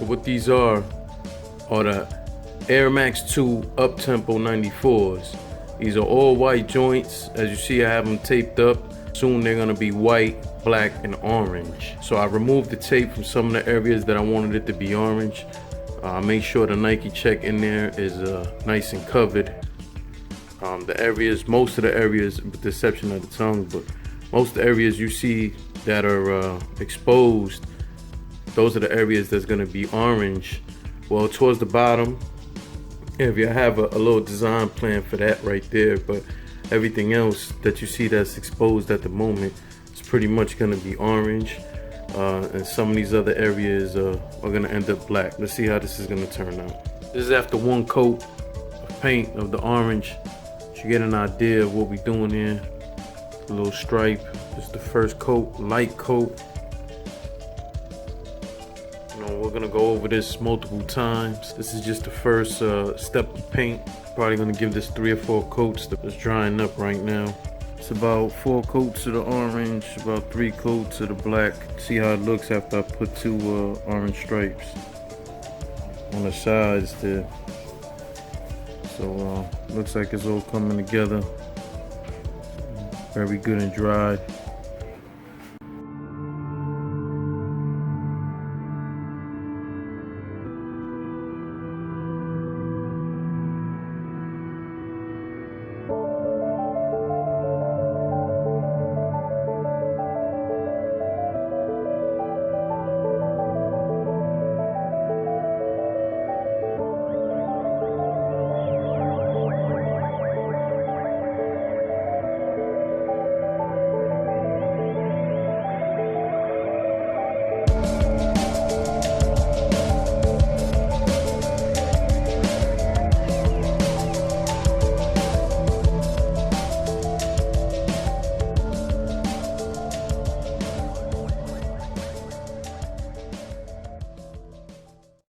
what these are the Air Max 2 Uptempo 94s. These are all white joints. As you see, I have them taped up. Soon they're gonna be white, black, and orange. So I removed the tape from some of the areas that I wanted it to be orange. I made sure the Nike check in there is nice and covered. Most of the areas, with the exception of the tongue, but most of the areas you see that are exposed, those are the areas that's gonna be orange. Well, towards the bottom, if you have a little design plan for that right there, but everything else that you see that's exposed at the moment is pretty much gonna be orange. And some of these other areas are gonna end up black. Let's see how this is gonna turn out. This is after one coat of paint of the orange. You get an idea of what we're doing here. A little stripe. This is the first coat, light coat. We're gonna go over this multiple times. This is just the first step of paint. Probably gonna give this 3 or 4 coats. It's drying up right now. It's about 4 coats of the orange, about 3 coats of the black. See how it looks after I put 2 orange stripes on the sides there. So looks like it's all coming together. Very good and dry.